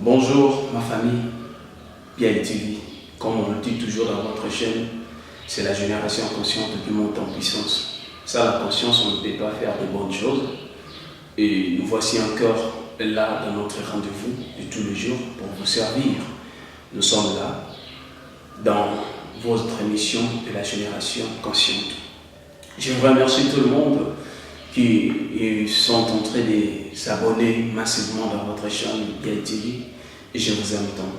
Bonjour ma famille, PITV. Comme on le dit toujours dans votre chaîne, c'est la génération consciente qui monte en puissance. Sans la conscience, on ne peut pas faire de bonnes choses. Et nous voici encore là dans notre rendez-vous de tous les jours pour vous servir. Nous sommes là dans votre émission de la génération consciente. Je remercie tout le monde qui sont en train de s'abonner massivement dans votre chaîne PITV et je vous aime tant.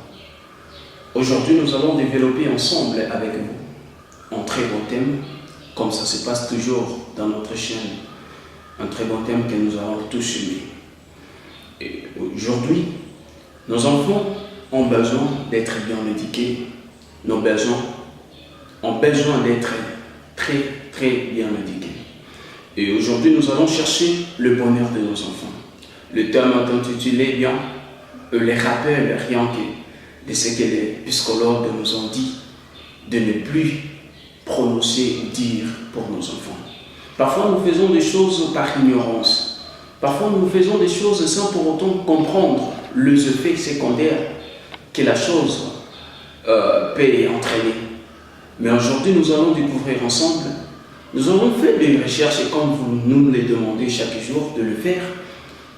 Aujourd'hui, nous allons développer ensemble avec vous un très bon thème, comme ça se passe toujours dans notre chaîne, un très bon thème que nous allons tous aimer. Et aujourd'hui, nos enfants ont besoin d'être bien éduqués, nos besoins ont besoin d'être très bien éduqués. Et aujourd'hui, nous allons chercher le bonheur de nos enfants. Le thème est intitulé bien les rappels rien que de ce que les psychologues nous ont dit de ne plus prononcer ou dire pour nos enfants. Parfois, nous faisons des choses par ignorance. Parfois, nous faisons des choses sans pour autant comprendre les effets secondaires que la chose peut entraîner. Mais aujourd'hui, nous allons découvrir ensemble. Nous avons fait des recherches, comme vous nous les demandez chaque jour de le faire,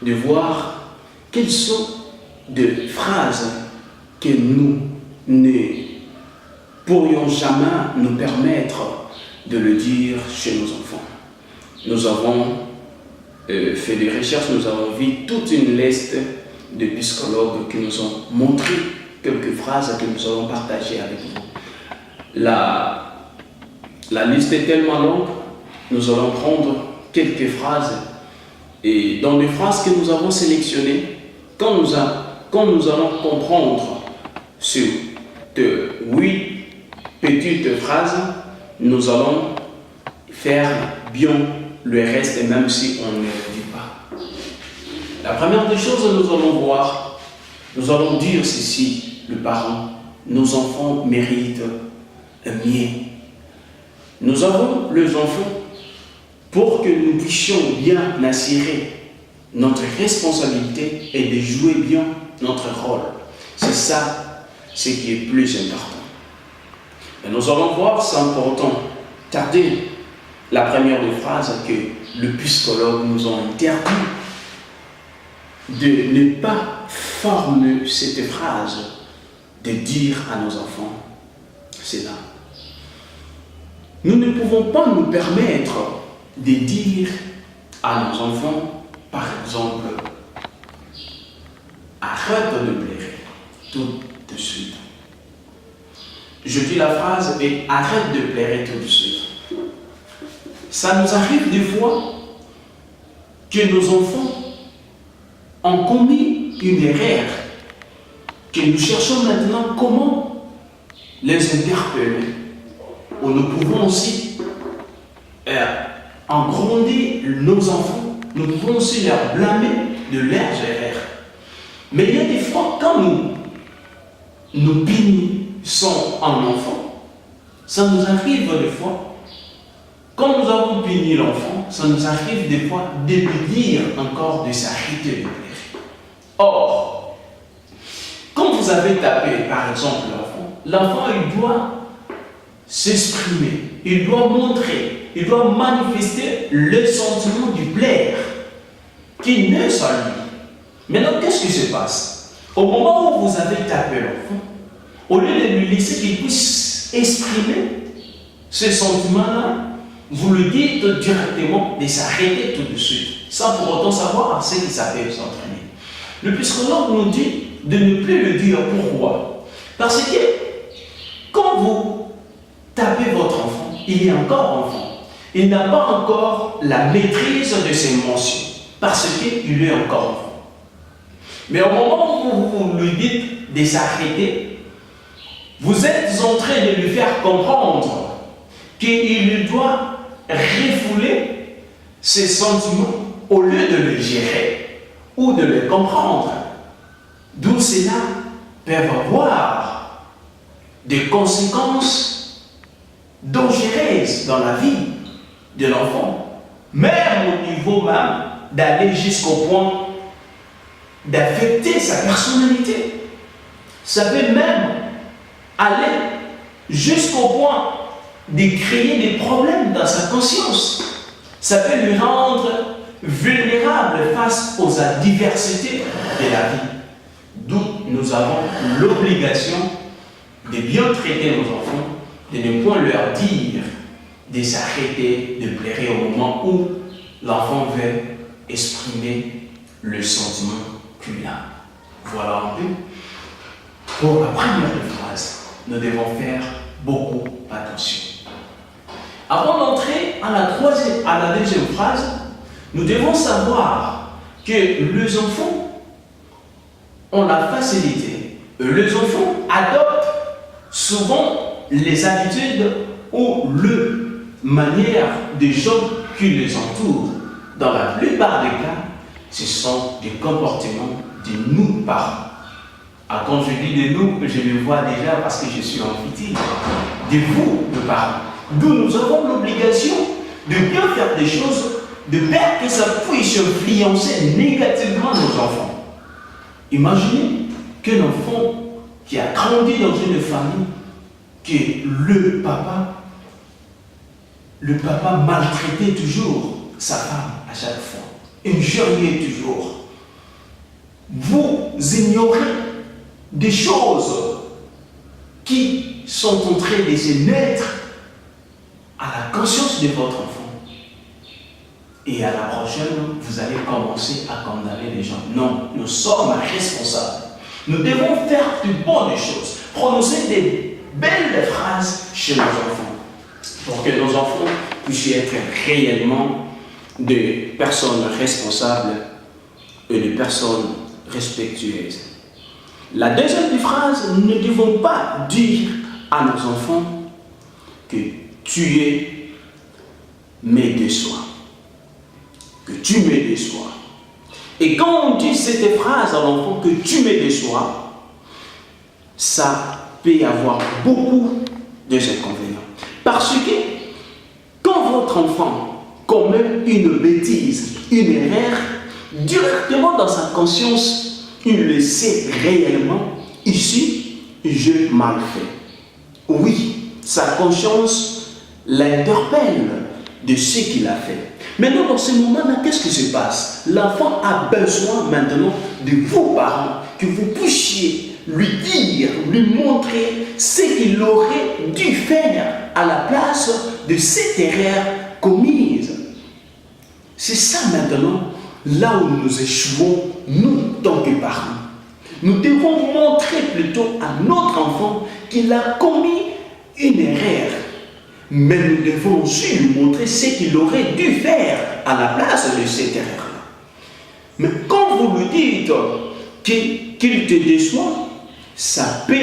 de voir quelles sont des phrases que nous ne pourrions jamais nous permettre de le dire chez nos enfants. Nous avons fait des recherches, nous avons vu toute une liste de psychologues qui nous ont montré quelques phrases que nous allons partager avec vous. La liste est tellement longue, nous allons prendre quelques phrases et dans les phrases que nous avons sélectionnées, quand nous allons comprendre sur 8 petites phrases, nous allons faire bien le reste même si on ne le dit pas. La première des choses, nous allons voir, nous allons dire ceci, le parent, nos enfants méritent mieux. Nous avons les enfants pour que nous puissions bien assurer notre responsabilité et de jouer bien notre rôle. C'est ça ce qui est plus important. Et nous allons voir sans pour autant tarder la première des phrases que le psychologue nous a interdit de ne pas former cette phrase, de dire à nos enfants, c'est là. Nous ne pouvons pas nous permettre de dire à nos enfants, par exemple, arrête de pleurer tout de suite. Je dis la phrase et arrête de pleurer tout de suite. Ça nous arrive des fois que nos enfants ont commis une erreur, que nous cherchons maintenant comment les interpeller. Où nous pouvons aussi engrandir nos enfants, nous pouvons aussi leur blâmer de leurs erreurs. Mais il y a des fois, quand nous punissons un enfant, ça nous arrive des fois, quand nous avons puni l'enfant, ça nous arrive des fois de lui dire encore de s'arrêter de pleurer. Or, quand vous avez tapé, par exemple, l'enfant il doit s'exprimer, il doit montrer, il doit manifester le sentiment du plaisir qui naît sur lui. Maintenant, qu'est-ce qui se passe? Au moment où vous avez tapé l'enfant, au lieu de lui laisser qu'il puisse exprimer ce sentiment-là, vous lui dites directement de s'arrêter tout de suite, sans pour autant savoir ce qui s'appelle s'entraîner. Le psychologue nous dit de ne plus le dire. Pourquoi? Parce que quand vous tapez votre enfant, il est encore enfant. Il n'a pas encore la maîtrise de ses émotions parce qu'il est encore enfant. Mais au moment où vous lui dites de s'arrêter, vous êtes en train de lui faire comprendre qu'il doit refouler ses sentiments au lieu de les gérer ou de les comprendre. D'où cela peut avoir des conséquences dangereuse dans la vie de l'enfant, même au niveau même d'aller jusqu'au point d'affecter sa personnalité. Ça peut même aller jusqu'au point de créer des problèmes dans sa conscience. Ça peut lui rendre vulnérable face aux adversités de la vie. D'où nous avons l'obligation de bien traiter nos enfants, de ne point leur dire de s'arrêter, de pleurer au moment où l'enfant veut exprimer le sentiment qu'il a. Voilà un peu. Pour la première phrase, nous devons faire beaucoup attention. Avant d'entrer à la deuxième phrase, nous devons savoir que les enfants ont la facilité. Les enfants adoptent souvent les habitudes ou les manières des gens qui les entourent. Dans la plupart des cas, ce sont des comportements de nous parents. Quand je dis de nous, je le vois déjà parce que je suis en pitié. De vous, les parents. D'où nous avons l'obligation de bien faire des choses de peur que ça puisse influencer négativement nos enfants. Imaginez qu'un enfant qui a grandi dans une famille, que le papa maltraitait toujours sa femme à chaque fois, injuriait toujours. Vous ignorez des choses qui sont en train de se naître à la conscience de votre enfant. Et à la prochaine, vous allez commencer à condamner les gens. Non, nous sommes responsables. Nous devons faire de bonnes choses, prononcer des belles phrases chez nos enfants, pour que nos enfants puissent être réellement des personnes responsables et des personnes respectueuses. La deuxième phrase, nous ne devons pas dire à nos enfants que tu es me déçois. Que tu me déçois. Et quand on dit cette phrase à l'enfant que tu me déçois, ça peut avoir beaucoup de inconvénients. Parce que quand votre enfant commet une bêtise, une erreur, directement dans sa conscience, il le sait réellement, ici, j'ai mal fait. Oui, sa conscience l'interpelle de ce qu'il a fait. Maintenant, dans ce moment-là, qu'est-ce qui se passe? L'enfant a besoin maintenant de vos parents, que vous puissiez lui dire, lui montrer ce qu'il aurait dû faire à la place de cette erreur commise. C'est ça maintenant, là où nous échouons, nous, tant que parents. Nous devons montrer plutôt à notre enfant qu'il a commis une erreur. Mais nous devons aussi lui montrer ce qu'il aurait dû faire à la place de cette erreur-là. Mais quand vous lui dites qu'il te déçoit, ça peut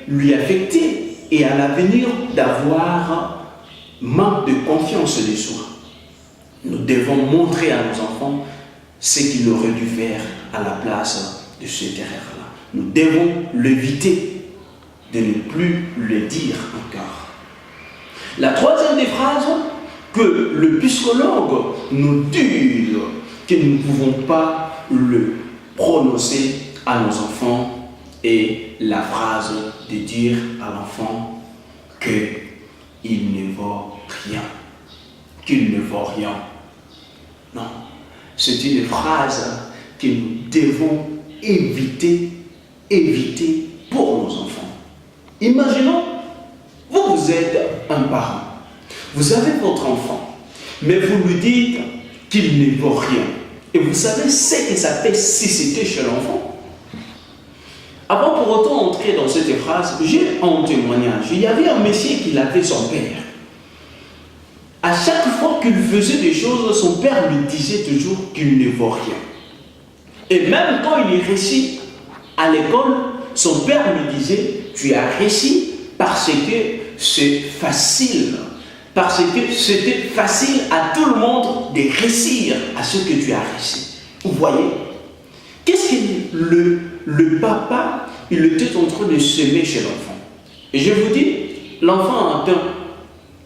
lui affecter et à l'avenir d'avoir manque de confiance en soi. Nous devons montrer à nos enfants ce qu'il aurait dû faire à la place de cette erreur-là. Nous devons l'éviter de ne plus le dire encore. La troisième des phrases que le psychologue nous dit que nous ne pouvons pas le prononcer à nos enfants est la phrase de dire à l'enfant qu'il ne vaut rien. Qu'il ne vaut rien. Non, c'est une phrase que nous devons éviter pour nos enfants. Imaginons, vous êtes un parent, vous avez votre enfant, mais vous lui dites qu'il ne vaut rien. Et vous savez ce que ça peut susciter chez l'enfant. Avant pour autant entrer dans cette phrase, j'ai un témoignage. Il y avait un monsieur qui avait son père. À chaque fois qu'il faisait des choses, son père lui disait toujours qu'il ne vaut rien. Et même quand il réussit à l'école, son père lui disait, tu as réussi parce que c'est facile. Parce que c'était facile à tout le monde de réussir à ce que tu as réussi. Vous voyez? Qu'est-ce que le papa, il était en train de semer chez l'enfant? Et je vous dis, l'enfant a atteint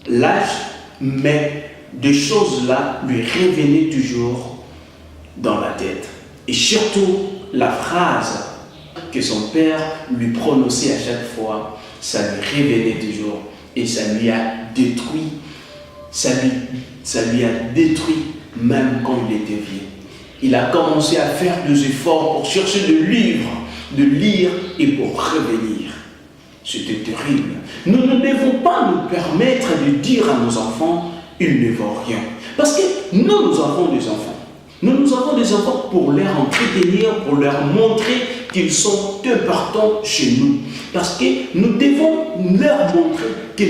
l'âge, mais des choses-là lui revenaient toujours dans la tête. Et surtout, la phrase que son père lui prononçait à chaque fois, ça lui révélait toujours et ça lui a détruit. Ça lui a détruit même quand il était vieux. Il a commencé à faire des efforts pour chercher de lire et pour revenir. C'était terrible. Nous ne devons pas nous permettre de dire à nos enfants, ils ne vaut rien. Parce que nous avons des enfants. Nous avons des enfants pour leur entretenir, pour leur montrer qu'ils sont importants chez nous. Parce que nous devons leur montrer que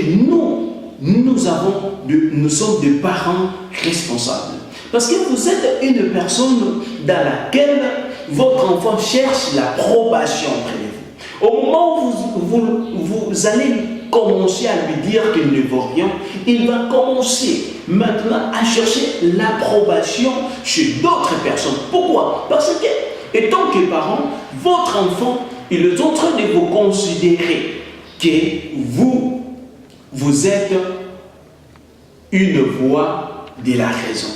nous sommes des parents responsables. Parce que vous êtes une personne dans laquelle votre enfant cherche l'approbation près de vous. Au moment où vous allez commencer à lui dire qu'il ne vaut rien, il va commencer maintenant à chercher l'approbation chez d'autres personnes. Pourquoi? Parce que, étant que parent, votre enfant, il est en train de vous considérer que vous êtes une voix de la raison.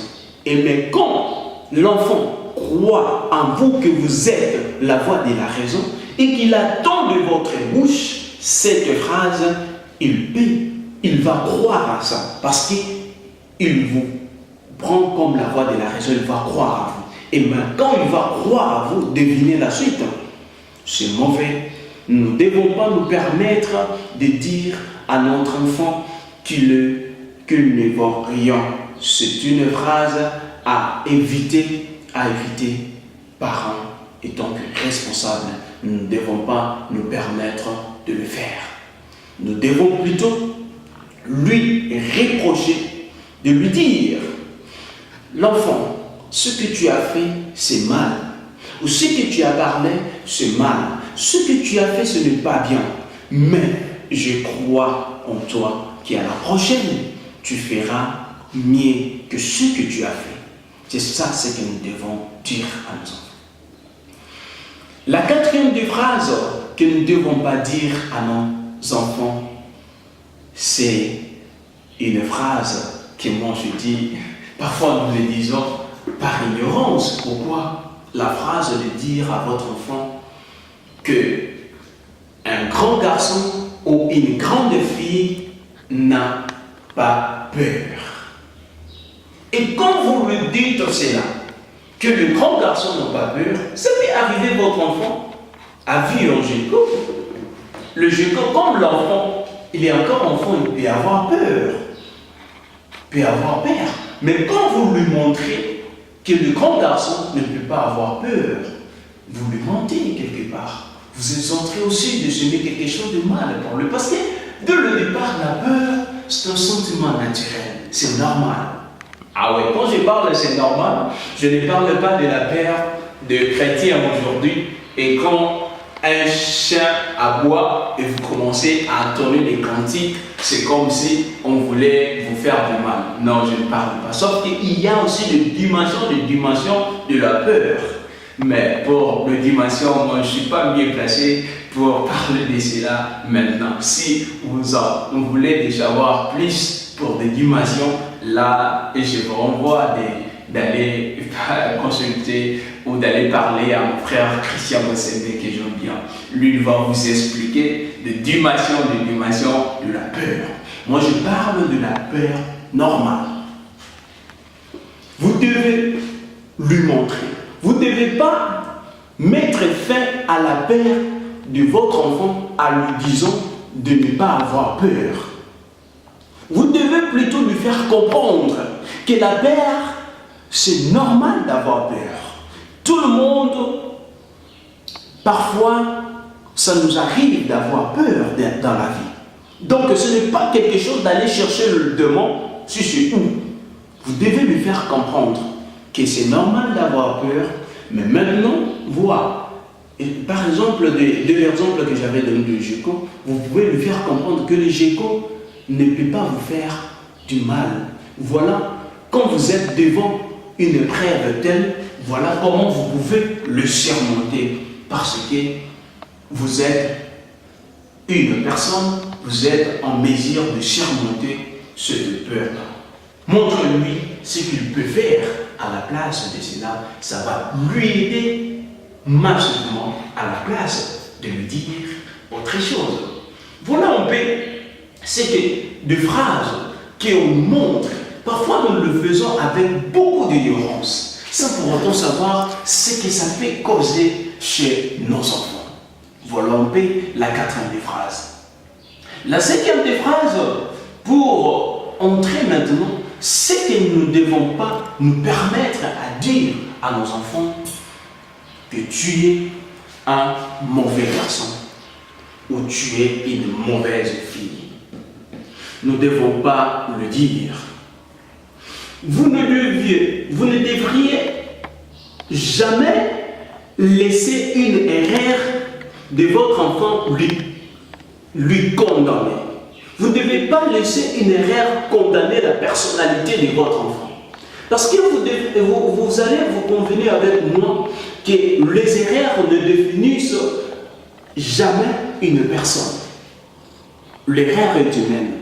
Et mais quand l'enfant croit en vous que vous êtes la voix de la raison et qu'il attend de votre bouche cette phrase, il va croire à ça parce qu'il vous prend comme la voix de la raison, il va croire à vous. Et maintenant, quand il va croire à vous, devinez la suite. C'est mauvais. Nous ne devons pas nous permettre de dire à notre enfant qu'il ne vaut rien. C'est une phrase à éviter, parents étant que responsables. Nous ne devons pas nous permettre de le faire. Nous devons plutôt lui reprocher, de lui dire, l'enfant, ce que tu as fait, c'est mal. Ou ce que tu as parlé, c'est mal. Ce que tu as fait, ce n'est pas bien. Mais je crois en toi qu'à la prochaine, tu feras mieux que ce que tu as fait. C'est ça ce que nous devons dire à nos enfants. La quatrième des phrases que nous ne devons pas dire à nos enfants, c'est une phrase que moi je dis, parfois nous le disons par ignorance. Pourquoi? La phrase de dire à votre enfant que un grand garçon ou une grande fille n'a pas peur. Et quand vous lui dites cela, que le grand garçon n'a pas peur, ça peut arriver votre enfant a vu un GECO. Le GECO, comme l'enfant, il est encore enfant, il peut avoir peur. Mais quand vous lui montrez que le grand garçon ne peut pas avoir peur, vous lui mentez quelque part. Vous êtes en train aussi de semer quelque chose de mal pour lui. Parce que dès le départ, la peur, c'est un sentiment naturel. C'est normal. Ah ouais, quand je parle, c'est normal. Je ne parle pas de la peur de chrétiens aujourd'hui. Et quand un chien aboie et vous commencez à entonner des cantiques, c'est comme si on voulait vous faire du mal. Non, je ne parle pas. Sauf qu'il y a aussi des dimensions de la peur. Mais pour les dimensions, moi je ne suis pas mieux placé pour parler de cela maintenant. Si vous voulez déjà voir plus pour des dimensions, là, je vous renvoie d'aller consulter ou d'aller parler à mon frère Christian Mossembe que j'aime bien. Lui, il va vous expliquer des dimensions de la peur. Moi, je parle de la peur normale. Vous devez lui montrer. Vous ne devez pas mettre fin à la peur de votre enfant en lui disant de ne pas avoir peur. Vous devez plutôt lui faire comprendre que la peur, c'est normal d'avoir peur. Tout le monde, parfois, ça nous arrive d'avoir peur dans la vie. Donc ce n'est pas quelque chose d'aller chercher le démon, si c'est où. Vous devez lui faire comprendre que c'est normal d'avoir peur, mais maintenant, voilà. Et par exemple, de l'exemple que j'avais donné de GECO, vous pouvez lui faire comprendre que le GECO ne peut pas vous faire du mal. Voilà, quand vous êtes devant une épreuve telle, voilà comment vous pouvez le surmonter. Parce que vous êtes une personne, vous êtes en mesure de surmonter cette peur-là. Montre-lui ce qu'il peut faire à la place de cela. Ça va lui aider massivement à la place de lui dire autre chose. Voilà un peu c'est des phrases qu'on montre. Parfois nous le faisons avec beaucoup d'ignorance, sans pour autant savoir ce que ça peut causer chez nos enfants. Voilà un peu la quatrième des phrases. La cinquième des phrases, pour entrer maintenant, c'est que nous ne devons pas nous permettre à dire à nos enfants que tu es un mauvais garçon ou tu es une mauvaise fille. Nous ne devons pas le dire. Vous ne devriez jamais laisser une erreur de votre enfant lui condamner. Vous ne devez pas laisser une erreur condamner la personnalité de votre enfant. Parce que vous allez vous convenir avec moi que les erreurs ne définissent jamais une personne. L'erreur est humaine.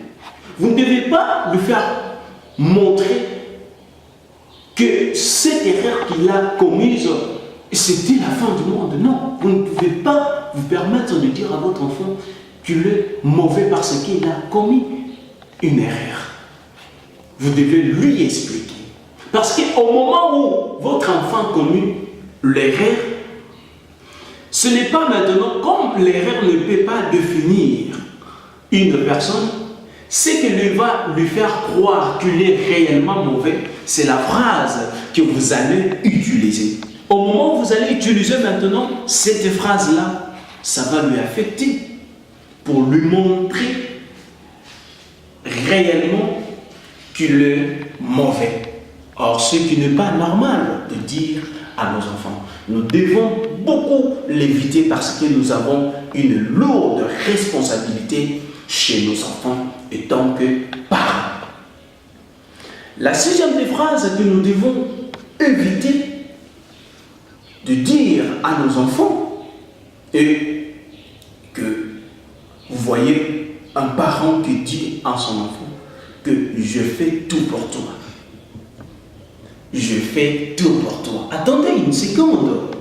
Vous ne devez pas lui faire montrer que cette erreur qu'il a commise, c'était la fin du monde. Non, vous ne pouvez pas vous permettre de dire à votre enfant qu'il est mauvais parce qu'il a commis une erreur. Vous devez lui expliquer. Parce qu'au moment où votre enfant commet l'erreur, ce n'est pas maintenant, comme l'erreur ne peut pas définir une personne, ce qui va lui faire croire qu'il est réellement mauvais, c'est la phrase que vous allez utiliser. Au moment où vous allez utiliser maintenant cette phrase-là, ça va lui affecter pour lui montrer réellement qu'il est mauvais. Or, ce qui n'est pas normal de dire à nos enfants. Nous devons beaucoup l'éviter parce que nous avons une lourde responsabilité chez nos enfants en tant que parents. La sixième des phrases que nous devons éviter de dire à nos enfants est que vous voyez un parent qui dit à son enfant que je fais tout pour toi. Je fais tout pour toi. Attendez une seconde.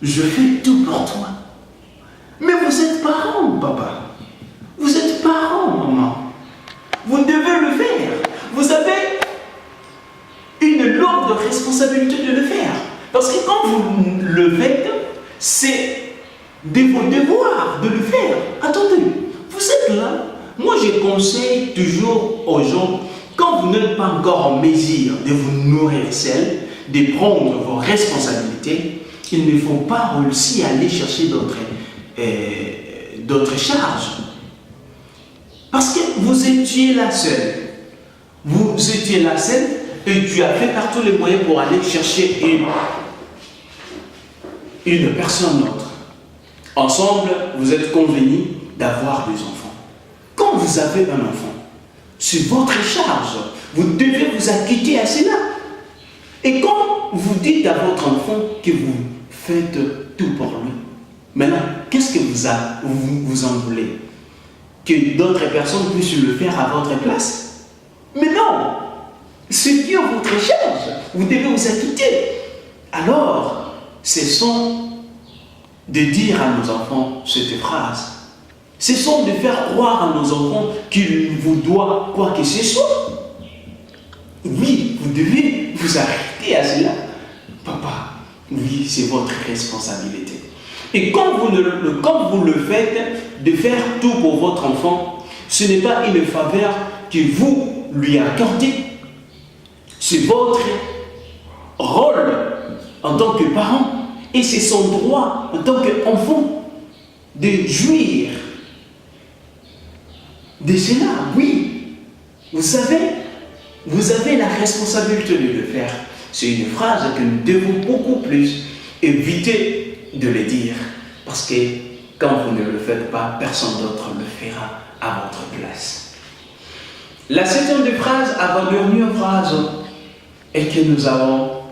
Je fais tout pour toi. Mais vous êtes parent, papa. Vous êtes parent, maman. Vous devez le faire. Vous avez une lourde responsabilité de le faire. Parce que quand vous le faites, c'est de vos devoirs de le faire. Attendez, vous êtes là. Moi, je conseille toujours aux gens, quand vous n'êtes pas encore en mesure de vous nourrir seul, de prendre vos responsabilités, il ne faut pas aussi aller chercher d'autres charges. Parce que vous étiez là seul. Vous étiez là seul et tu as fait par tous les moyens pour aller chercher une personne autre. Ensemble, vous êtes convenus d'avoir des enfants. Quand vous avez un enfant, c'est votre charge. Vous devez vous acquitter à cela. Et quand vous dites à votre enfant que vous faites tout pour lui, maintenant, qu'est-ce que vous en voulez? Que d'autres personnes puissent le faire à votre place? Mais non! C'est bien votre charge. Vous devez vous acquitter. Alors, cessons de dire à nos enfants cette phrase. Cessons de faire croire à nos enfants qu'ils vous doivent quoi que ce soit. Oui, vous devez vous arrêter à cela. Papa, oui, c'est votre responsabilité. Et quand vous le faites, de faire tout pour votre enfant, ce n'est pas une faveur que vous lui accordez. C'est votre rôle en tant que parent et c'est son droit en tant qu'enfant de jouir de cela. Oui, vous avez la responsabilité de le faire. C'est une phrase que nous devons beaucoup plus éviter de le dire parce que quand vous ne le faites pas, personne d'autre le fera à votre place. La septième des phrases, avant-dernière phrase, et que nous avons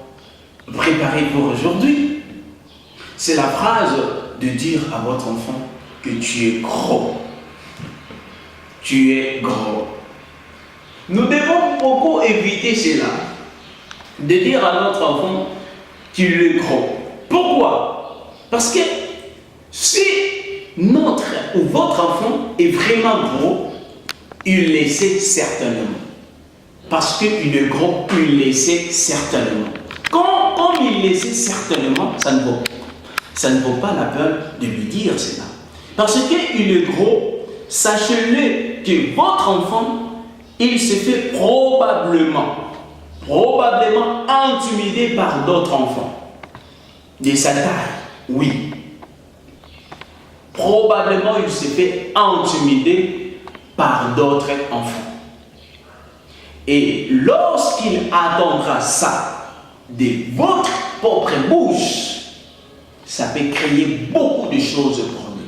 préparée pour aujourd'hui, c'est la phrase de dire à votre enfant que tu es gros. Tu es gros. Nous devons beaucoup éviter cela, de dire à notre enfant qu'il est gros. Pourquoi? Parce que Si notre ou votre enfant est vraiment gros, il le sait certainement. Parce qu'il est gros, il le sait certainement. Comme il le sait certainement, ça ne vaut pas la peine de lui dire cela. Parce qu'il est gros, sachez-le que votre enfant, il se fait probablement intimidé par d'autres enfants. De sa taille, oui. Probablement, il se fait intimider par d'autres enfants. Et lorsqu'il attendra ça de votre propre bouche, ça peut créer beaucoup de choses pour lui.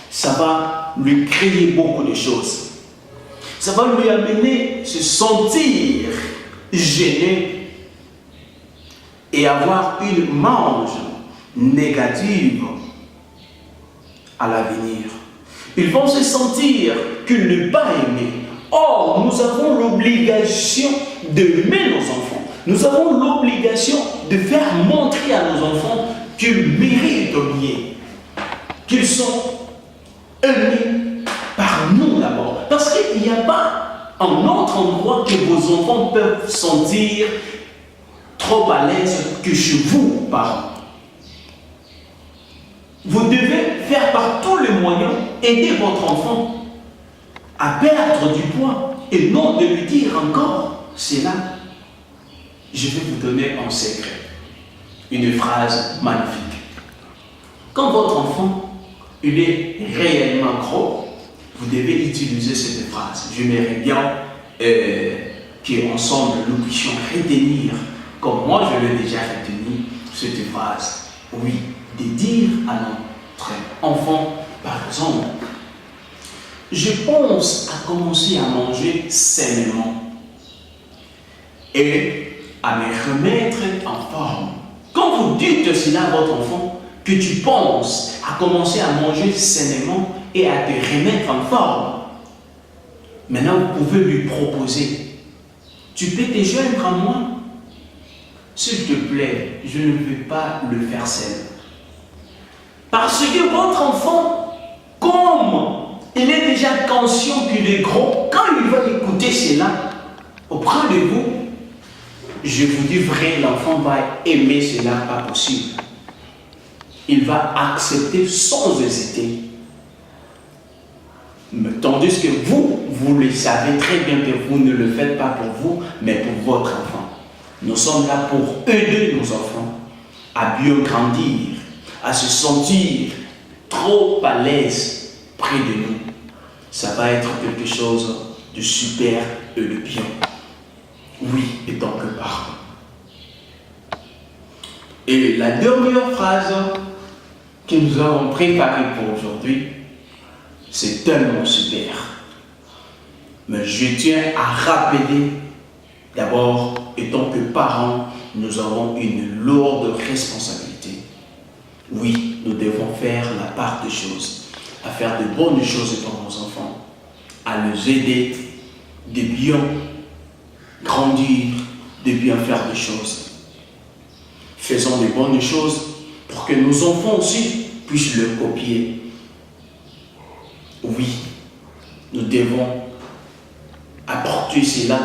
Ça va lui créer beaucoup de choses. Ça va lui amener à se sentir gêné et avoir une marge négative à l'avenir. Ils vont se sentir qu'ils ne pas aimés. Or, nous avons l'obligation d'aimer nos enfants. Nous avons l'obligation de faire montrer à nos enfants qu'ils méritent mieux, qu'ils sont aimés par nous d'abord. Parce qu'il n'y a pas un autre endroit que vos enfants peuvent sentir trop à l'aise que chez vous, parents. Vous devez faire par tous les moyens aider votre enfant à perdre du poids et non de lui dire encore, c'est là. Je vais vous donner un secret, une phrase magnifique. Quand votre enfant il est réellement gros, vous devez utiliser cette phrase. J'aimerais bien qu'ensemble nous puissions retenir, comme moi je l'ai déjà retenu, cette phrase. Oui, de dire à notre enfant, par exemple, je pense à commencer à manger sainement et à me remettre en forme. Quand vous dites cela à votre enfant, que tu penses à commencer à manger sainement et à te remettre en forme, maintenant vous pouvez lui proposer, tu peux te joindre à moi? S'il te plaît, je ne veux pas le faire seul. Parce que votre enfant, comme il est déjà conscient qu'il est gros, quand il va écouter cela auprès de vous, je vous dis vrai, l'enfant va aimer cela, pas possible. Il va accepter sans hésiter. Tandis que vous le savez très bien que vous ne le faites pas pour vous, mais pour votre enfant. Nous sommes là pour aider nos enfants à bien grandir, à se sentir trop à l'aise près de nous. Ça va être quelque chose de super et de bien. Oui, étant que parents. Et la dernière phrase que nous avons préparée pour aujourd'hui, c'est tellement super. Mais je tiens à rappeler, d'abord, étant que parents, nous avons une lourde responsabilité. Oui, nous devons faire la part des choses, à faire de bonnes choses pour nos enfants, à les aider de bien grandir, de bien faire des choses. Faisons de bonnes choses pour que nos enfants aussi puissent le copier. Oui, nous devons apporter cela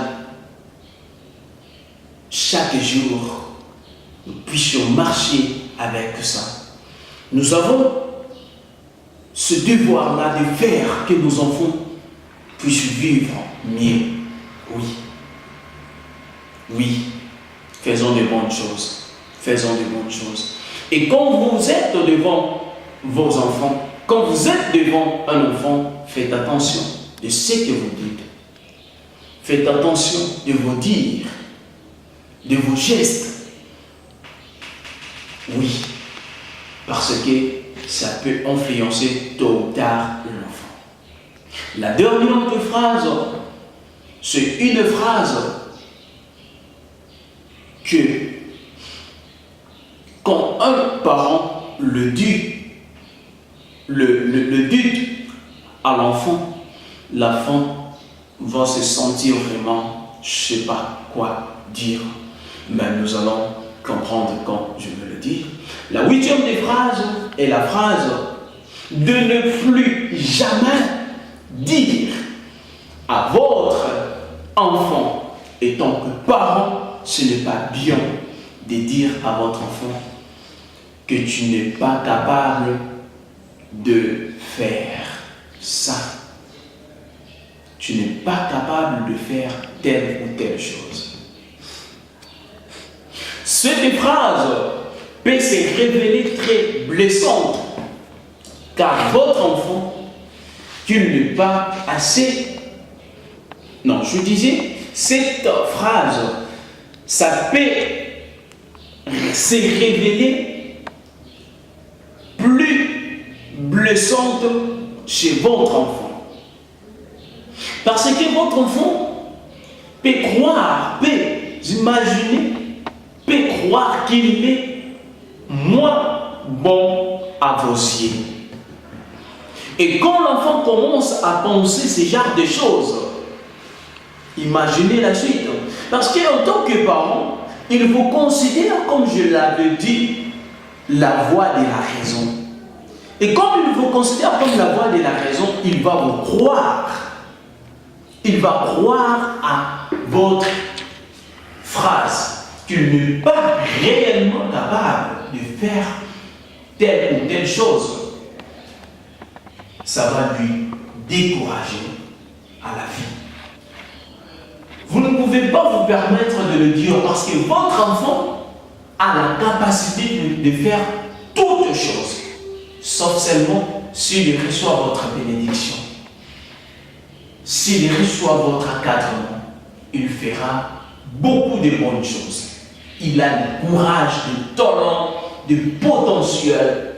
chaque jour. Nous puissions marcher avec ça. Nous avons ce devoir-là de faire que nos enfants puissent vivre mieux. Oui. Oui, faisons de bonnes choses. Faisons de bonnes choses. Et quand vous êtes devant vos enfants, quand vous êtes devant un enfant, faites attention de ce que vous dites. Faites attention de vos dires, de vos gestes. Oui, parce que ça peut influencer tôt ou tard l'enfant. La dernière phrase, c'est une phrase que quand un parent le dit à l'enfant, l'enfant va se sentir vraiment, je ne sais pas quoi dire, mais nous allons comprendre quand je vais le dire. La 8e des phrases, est la phrase de ne plus jamais dire à votre enfant, et tant que parent, ce n'est pas bien de dire à votre enfant que tu n'es pas capable de faire ça. Tu n'es pas capable de faire telle ou telle chose. Cette phrase peut se révéler très blessante, car votre enfant, qu'il n'est pas assez... Non, je disais, cette phrase, ça peut se révéler plus blessante chez votre enfant. Parce que votre enfant peut croire, peut imaginer, peut croire qu'il est moins bon à vos yeux. Et quand l'enfant commence à penser ce genre de choses, imaginez la suite. Parce qu'en tant que parent, il vous considère, comme je l'avais dit, la voix de la raison. Et comme il vous considère comme la voix de la raison, il va vous croire. Il va croire à votre phrase qu'il n'est pas réellement capable de faire telle ou telle chose. Ça va lui décourager à la vie. Vous ne pouvez pas vous permettre de le dire parce que votre enfant a la capacité de faire toutes choses, sauf seulement s'il reçoit votre bénédiction. S'il reçoit votre encadrement, il fera beaucoup de bonnes choses. Il a le courage, le talent, le potentiel,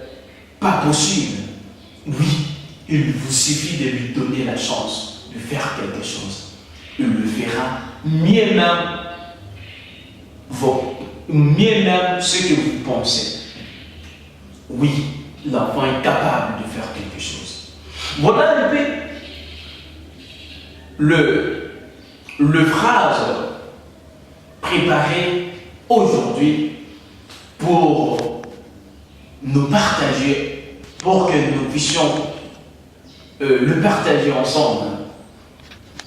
pas possible. Oui, il vous suffit de lui donner la chance de faire quelque chose. Il le fera mieux même ce que vous pensez. Oui, l'enfant est capable de faire quelque chose. Voilà un peu le phrase préparé aujourd'hui pour nous partager, pour que nous puissions le partager ensemble.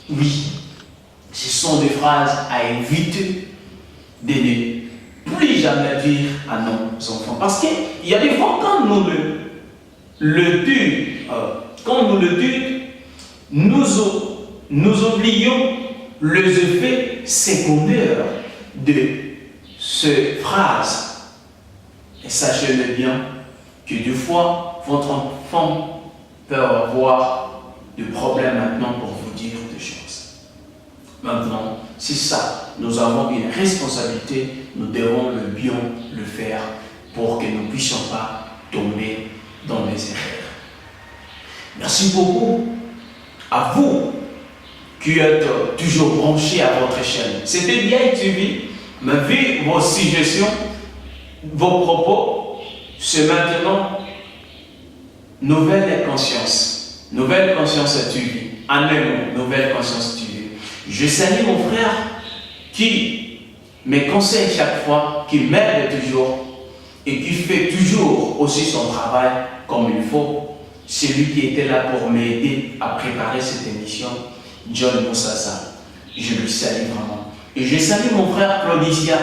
Oui, ce sont des phrases à éviter de ne plus jamais dire à nos enfants. Parce qu'il y a des fois, quand nous le disons, nous oublions les effets secondaires de ces phrases. Et sachez-le bien que des fois, votre enfant peut avoir des problèmes maintenant pour vous dire des choses. Maintenant, c'est ça. Nous avons une responsabilité. Nous devons le bien le faire pour que nous ne puissions pas tomber dans les erreurs. Merci beaucoup à vous qui êtes toujours branchés à votre chaîne. C'était Biaï TV. Mais vu vos suggestions, vos propos, c'est maintenant Nouvelle Conscience. Nouvelle Conscience TV. En un mot, Nouvelle Conscience TV. Je salue mon frère qui me conseille chaque fois, qui m'aide toujours et qui fait toujours aussi son travail comme il faut. Celui qui était là pour m'aider à préparer cette émission, John Moussassa. Je lui salue vraiment. Et je salue mon frère Claudicia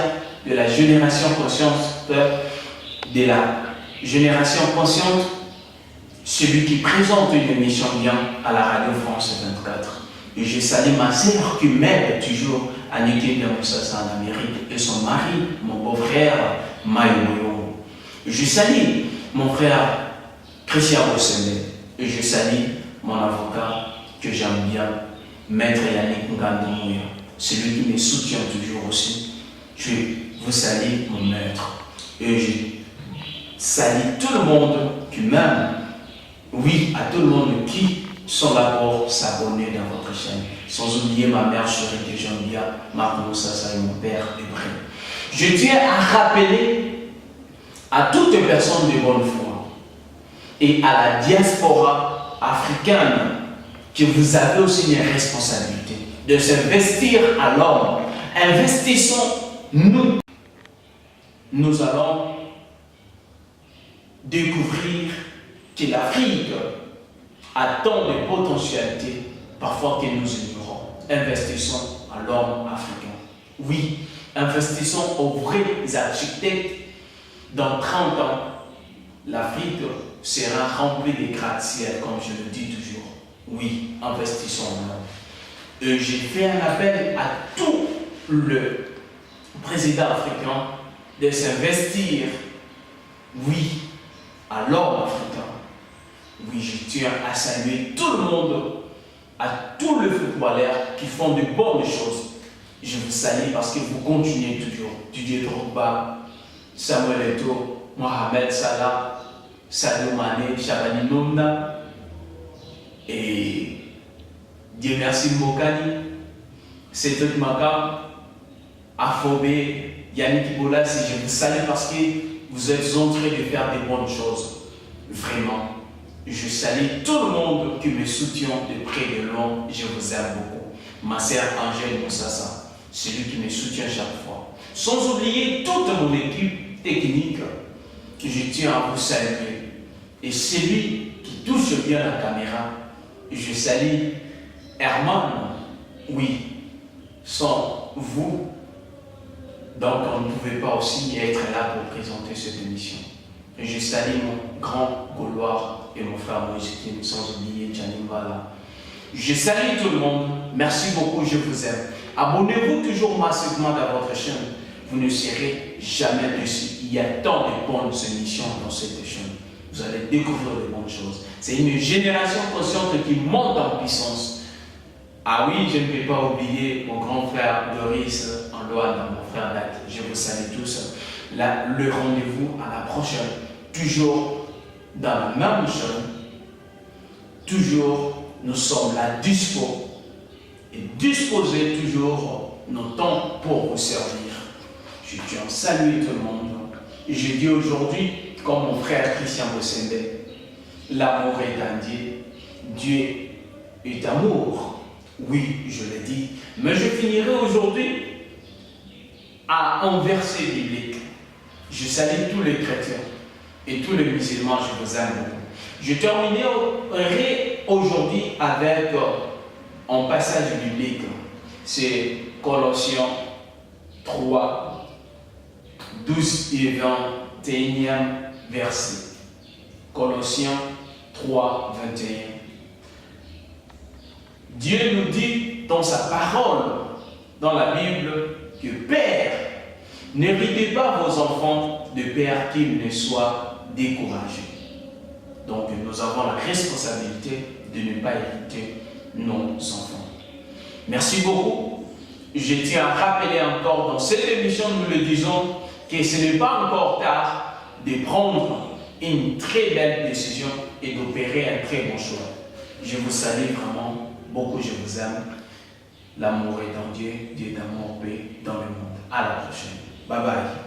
de la Génération Consciente, de la Génération Consciente, celui qui présente une émission bien à la Radio France 24. Et je salue ma sœur qui m'aide toujours à Niki Moussassa en Amérique et son mari, mon beau-frère Maï Moyo. Je salue mon frère Christian Rossende et je salue mon avocat que j'aime bien, Maître Yannick Ngandouya, celui qui me soutient toujours aussi. Je vous salue mon maître et je salue tout le monde qui m'aime. Oui, à tout le monde qui sont là pour s'abonner dans votre chaîne. Sans oublier ma mère chérie de Jambia, Marc Moussassa et mon père Ibrahim. Je tiens à rappeler à toutes les personnes de bonne foi et à la diaspora africaine que vous avez aussi une responsabilité de s'investir à l'homme. Investissons nous. Nous allons découvrir que l'Afrique a tant de potentialités, parfois que nous ignorons. Investissons à l'homme africain. Oui, investissons aux vrais architectes. Dans 30 ans, l'Afrique sera remplie de gratte-ciel, comme je le dis toujours. Oui, investissons en l'homme. Et j'ai fait un appel à tout le président africain de s'investir, oui, à l'homme africain. Oui, je tiens à saluer tout le monde, à tous les footballeurs qui font de bonnes choses. Je vous salue parce que vous continuez toujours. Didier Drogba, Samuel Eto'o, Mohamed Salah, Sadio Mané, Shabani Nomna et Dieu merci Mbokani, Cédric Makam, Afobé, Yannick Ibola, si je vous salue parce que vous êtes en train de faire des bonnes choses. Vraiment. Je salue tout le monde qui me soutient de près et de loin. Je vous aime beaucoup. Ma sœur Angèle Moussassa, celui qui me soutient chaque fois. Sans oublier toute mon équipe technique, je tiens à vous saluer. Et celui qui touche bien la caméra, je salue Herman. Oui, sans vous, donc on ne pouvait pas aussi être là pour présenter cette émission. Je salue mon grand Gaulois et mon frère Moïse Kim, sans oublier Gianni Mbala. Je salue tout le monde. Merci beaucoup, je vous aime. Abonnez-vous toujours massivement dans votre chaîne. Vous ne serez jamais déçus. Il y a tant de bonnes émissions dans cette chaîne. Vous allez découvrir de bonnes choses. C'est une génération consciente qui monte en puissance. Ah oui, je ne vais pas oublier mon grand frère Doris Andoine, mon frère Dak. Je vous salue tous. Là, le rendez-vous à la prochaine. Toujours dans la même chaîne. Toujours, nous sommes là dispo et disposer toujours nos temps pour vous servir. Je tiens à saluer tout le monde. Je dis aujourd'hui, comme mon frère Christian Bossende, l'amour est un Dieu. Dieu est amour. Oui, je l'ai dit. Mais je finirai aujourd'hui à un verset biblique. Je salue tous les chrétiens et tous les musulmans, je vous aime beaucoup. Je terminerai aujourd'hui avec un passage biblique. C'est Colossiens 3, 12 et 21e verset. Colossiens 3, 21. Dieu nous dit dans sa parole, dans la Bible, que Père, n'héritez pas vos enfants de peur qu'ils ne soient découragés. Donc nous avons la responsabilité de ne pas hériter nos enfants. Merci beaucoup. Je tiens à rappeler encore dans cette émission, nous le disons, que ce n'est pas encore tard de prendre une très belle décision et d'opérer un très bon choix. Je vous salue vraiment beaucoup, je vous aime. L'amour est en Dieu, Dieu est d'amour, paix dans le monde. À la prochaine. Bye bye.